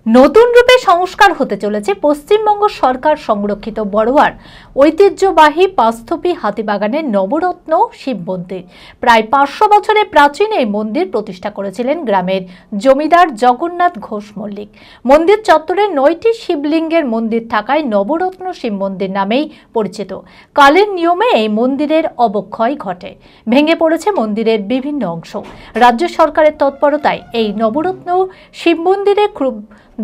নতুন রূপে সংস্কার হতে চলেছে পশ্চিমবঙ্গ সরকার সংরক্ষিত বড়োয়ার ঐতিহ্যবাহী পাঁচথপি হাতিবাগানের নবরত্ন শিব মন্দির। প্রায় 500 বছরের প্রাচীন এই মন্দির প্রতিষ্ঠা করেছিলেন গ্রামের জমিদার জগন্নাথ ঘোষ মল্লিক। মন্দির চত্বরে 9টি শিবলিঙ্গের মন্দির থাকায় নবরত্ন শিব মন্দির নামেই পরিচিত। কালের নিয়মে এই মন্দিরের অবক্ষয় ঘটে, ভেঙে পড়েছে মন্দিরের বিভিন্ন অংশ। রাজ্য সরকারের তৎপরতায় এই নবরত্ন শিব মন্দিরে খুব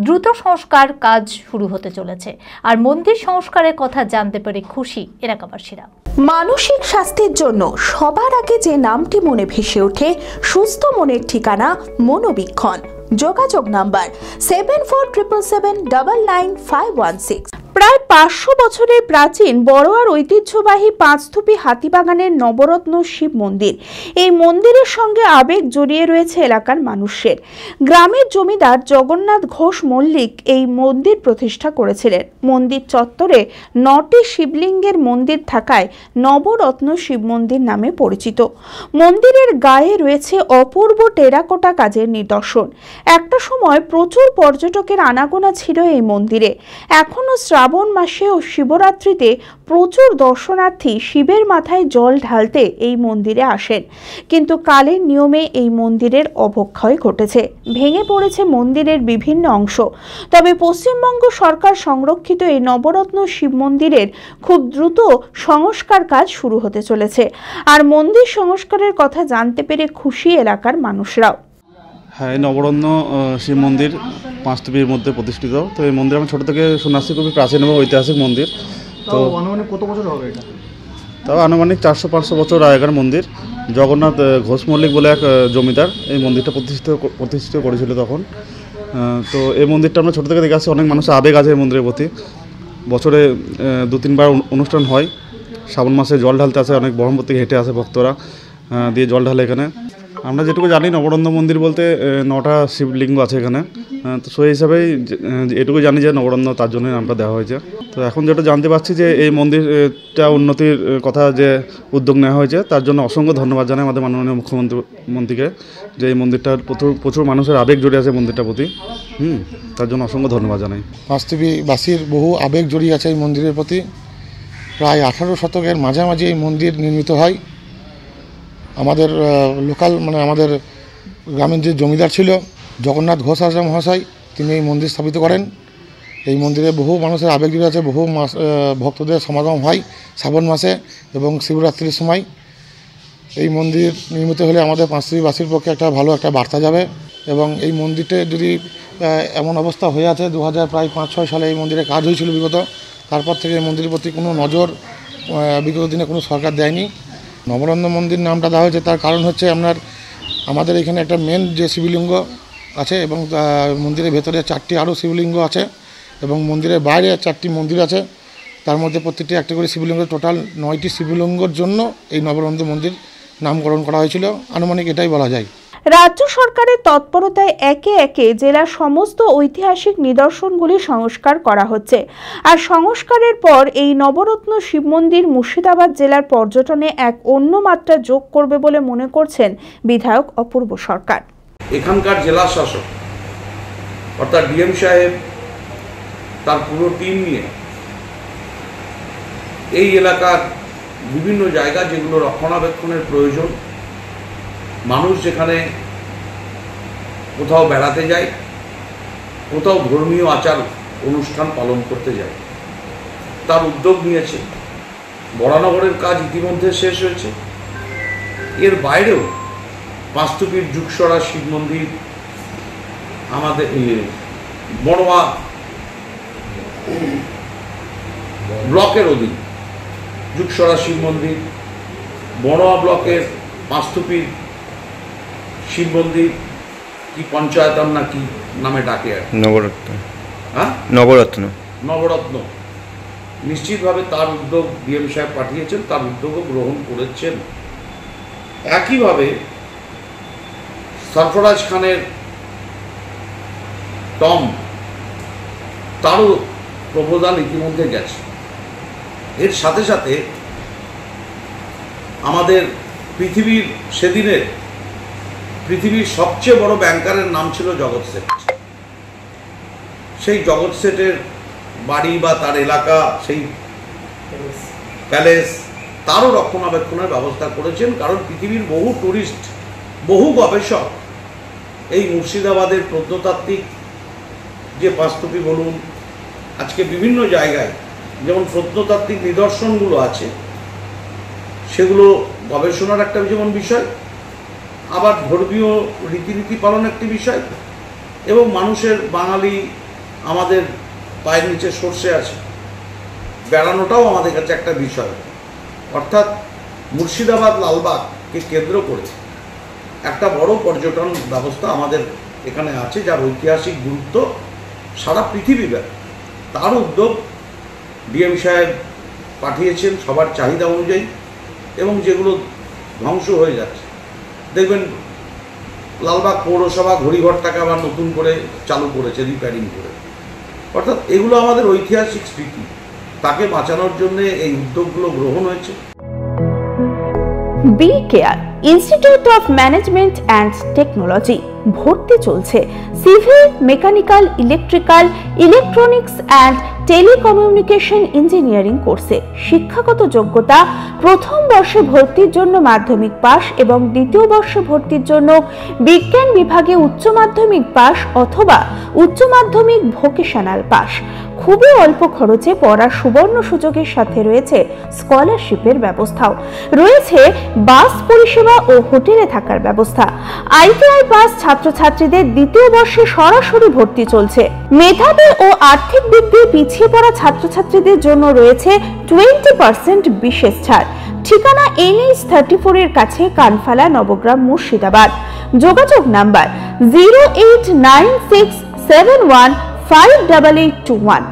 দ্রুত সংস্কার কাজ শুরু হতে চলেছে। আর মন্দির সংস্কারের কথা জানতে পেরে খুশি এলাকাবাসীরা। মানসিক স্বাস্থ্যের জন্য সবার আগে যে নামটি মনে ভেসে ওঠে, সুস্থ মনের ঠিকানা মনোবীক্ষণ। যোগাযোগ নাম্বার 7477799516। প্রায় 500 বছরের প্রাচীন বড়োয়ার ঐতিহ্যবাহী পাঁচথপি হাতিবাগানের নবরত্ন শিব মন্দির। এই মন্দিরের সঙ্গে আবেগ জড়িয়ে রয়েছে এলাকার মানুষের। গ্রামের জমিদার জগন্নাথ ঘোষ মল্লিক এই মন্দির প্রতিষ্ঠা করেছিলেন। মন্দির চত্বরে 9টি শিবলিঙ্গের মন্দির থাকায় নবরত্ন শিব মন্দির নামে পরিচিত। মন্দিরের গায়ে রয়েছে অপূর্ব টেরাকোটা কাজের নিদর্শন। একটা সময় প্রচুর পর্যটকের আনাগোনা ছিল এই মন্দিরে। এখনো শ্রাবণ মাসে ও শিবরাত্রিতে প্রচুর দর্শনার্থী শিবের মাথায় জল ঢালতে এই মন্দিরে আসেন, কিন্তু কালের নিয়মে এই মন্দিরের অবক্ষয় ঘটেছে, ভেঙে পড়েছে মন্দিরের বিভিন্ন অংশ। তবে পশ্চিমবঙ্গ সরকার সংরক্ষিত এই নবরত্ন শিব মন্দিরের খুব দ্রুত সংস্কার কাজ শুরু হতে চলেছে। আর মন্দির সংস্কারের কথা জানতে পেরে খুশি এলাকার মানুষরাও। হ্যাঁ, নবরত্ন শিব মন্দির পাঁচথপির মধ্যে প্রতিষ্ঠিত। তো এই মন্দির আমার ছোটো থেকে শুনে আসছি, খুবই প্রাচীন এবং ঐতিহাসিক মন্দির। তো আনুমানিক কত বছর হবে এটা? তাও আনুমানিক 400-500 বছর আগের মন্দির। জগন্নাথ ঘোষ মল্লিক বলে এক জমিদার এই মন্দিরটা প্রতিষ্ঠিত করেছিল তখন। তো এই মন্দিরটা আমরা ছোটো থেকে দেখে আসছি। অনেক মানুষের আবেগ আছে এই মন্দিরের প্রতি। বছরে 2-3 বার অনুষ্ঠান হয়। শ্রাবণ মাসে জল ঢালতে আসে, অনেক বহরমপুর থেকে হেঁটে আসে ভক্তরা, দিয়ে জল ঢালে এখানে। আমরা যেটুকু জানি, নবরত্ন মন্দির বলতে 9টা শিবলিঙ্গ আছে এখানে। তো সেই হিসাবেই এটুকু জানি যে নবরত্ন, তার জন্য নামটা দেওয়া হয়েছে। তো এখন যেটা জানতে পারছি যে এই মন্দিরটা উন্নতির কথা যে উদ্যোগ নেওয়া হয়েছে, তার জন্য অসংখ্য ধন্যবাদ জানাই আমাদের মাননীয় মুখ্যমন্ত্রীকে, যে এই মন্দিরটার প্রচুর মানুষের আবেগ জড়িয়ে আছে মন্দিরটার প্রতি। তার জন্য অসংখ্য ধন্যবাদ জানাই। পাঁচথপিবাসীর বহু আবেগ জড়িয়ে আছে এই মন্দিরের প্রতি। প্রায় 18 শতকের মাঝামাঝি এই মন্দির নির্মিত হয়। আমাদের লোকাল আমাদের গ্রামের যে জমিদার ছিল জগন্নাথ ঘোষ মহাশয়, তিনি এই মন্দির স্থাপিত করেন। এই মন্দিরে বহু মানুষের আবেগ জড়িয়ে আছে, বহু ভক্তদের সমাগম হয় শ্রাবণ মাসে এবং শিবরাত্রির সময়। এই মন্দির নির্মিত হলে আমাদের পাঁচথপিবাসীর পক্ষে একটা ভালো একটা বার্তা যাবে। এবং এই মন্দিরটা যদি এমন অবস্থা হয়ে আছে, 2005-6 সালে এই মন্দিরে কাজ হয়েছিল বিগত, তারপর থেকে এই মন্দিরের প্রতি কোনো নজর বিগত দিনে কোনো সরকার দেয়নি। নবরত্ন মন্দির নামটা দেওয়া হয়েছে, তার কারণ হচ্ছে আমাদের এখানে একটা মেন যে শিবলিঙ্গ আছে এবং মন্দিরের ভেতরে 4টি আরও শিবলিঙ্গ আছে এবং মন্দিরের বাইরে 4টি মন্দির আছে। তার মধ্যে প্রত্যেকটি একটা করে শিবলিঙ্গ, টোটাল 9টি শিবলিঙ্গর জন্য এই নবরত্ন মন্দির নামকরণ করা হয়েছিল। আনুমানিক এটাই বলা যায়। রাজ্য সরকারের তৎপরতায় একে একে জেলার সমস্ত ঐতিহাসিক নিদর্শনগুলি সংস্কার করা হচ্ছে। আর সংস্কারের পর এই নবরত্ন শিব মন্দির মুর্শিদাবাদ জেলার পর্যটনে এক অন্য মাত্রা যোগ করবে বলে মনে করছেন বিধায়ক অপূর্ব সরকার। এখানকার জেলা শাসক অর্থাৎ ডিএম সাহেব তার পুরো টিম নিয়ে এই এলাকার বিভিন্ন জায়গা যেগুলো রক্ষণাবেক্ষণের প্রয়োজন, মানুষ যেখানে কোথাও বেড়াতে যায়, কোথাও ধর্মীয় আচার অনুষ্ঠান পালন করতে যায়, তার উদ্যোগ নিয়েছে। বরানগরের কাজ ইতিমধ্যে শেষ হয়েছে। এর বাইরেও পাঁচথপির যুগসরা শিব মন্দির, আমাদের বড়োয়া ব্লকের অধীন যুগসরা শিব মন্দির, বড়োয়া ব্লকের পাঁচথপির শিব মন্দির, কি পঞ্চায়েতন না কি নামে ডাকে আর নবরত্ন। হ্যাঁ, নবরত্ন নিশ্চিতভাবে তার উদ্যোগ ডিএম সাহেব পাঠিয়েছেন, তার উদ্যোগও গ্রহণ করেছেন। একইভাবে সরফরাজ খানের টম, তারও প্রপোজাল ইতিমধ্যে গেছে। এর সাথে সাথে আমাদের পৃথিবীর সবচেয়ে বড় ব্যাংকারের নাম ছিল জগৎ সেঠ। সেই জগৎ শেঠের বাড়ি বা তার এলাকা, সেই প্যালেস, তারও রক্ষণাবেক্ষণের ব্যবস্থা করেছেন। কারণ পৃথিবীর বহু টুরিস্ট, বহু গবেষক এই মুর্শিদাবাদের প্রত্নতাত্ত্বিক যে বাস্তুপি বলুন, আজকে বিভিন্ন জায়গায় যেমন প্রত্নতাত্ত্বিক নিদর্শনগুলো আছে, সেগুলো গবেষণার একটা যেমন বিষয়, আবার ধর্মীয় রীতিনীতি পালন একটি বিষয়, এবং মানুষের বাঙালি আমাদের পায়ের নিচে সর্ষে আছে, বেড়ানোটাও আমাদের কাছে একটা বিষয়। অর্থাৎ মুর্শিদাবাদ লালবাগকে কেন্দ্র করে একটা বড় পর্যটন ব্যবস্থা আমাদের এখানে আছে, যার ঐতিহাসিক গুরুত্ব সারা পৃথিবীব্যাপী। তার উদ্যোগ ডিএম সাহেব পাঠিয়েছেন সবার চাহিদা অনুযায়ী, এবং যেগুলো ধ্বংস হয়ে যাচ্ছে, দেখবেন লালবাগ পৌরসভা ঘড়িঘরটাকে আবার নতুন করে চালু করেছে, রিপেয়ারিং করে। অর্থাৎ এগুলো আমাদের ঐতিহাসিক স্মৃতি, তাকে বাঁচানোর জন্য এই উদ্যোগগুলো গ্রহণ হয়েছে। B care institute of management and technology ভর্তি চলছে civil, mechanical, electrical, electronics and telecommunication engineering কোর্সে। শিক্ষাগত যোগ্যতা: প্রথম বর্ষে ভর্তির জন্য মাধ্যমিক পাস এবং দ্বিতীয় বর্ষে ভর্তির জন্য বিজ্ঞান বিভাগে উচ্চ মাধ্যমিক পাস অথবা উচ্চ মাধ্যমিক ভোকেশনাল পাস। খুবই অল্প খরচে পড়ার সুবর্ণ সুযোগের সাথে রয়েছে স্কলারশিপের ব্যবস্থাও। রয়েছে বাস পরিষেবা ও হোটেলে থাকার ব্যবস্থা। আইটিআই পাস ছাত্রছাত্রীদের দ্বিতীয় বর্ষে সরাসরি ভর্তি চলছে। মেধাবী ও আর্থিক দিক দিয়ে পিছিয়ে পড়া ছাত্রছাত্রীদের জন্য রয়েছে 20% বিশেষ ছাড়। ঠিকানা NH 34 এর কাছে, কানফালা, নবগ্রাম, মুর্শিদাবাদ। যোগাযোগ নাম্বার 08967158821।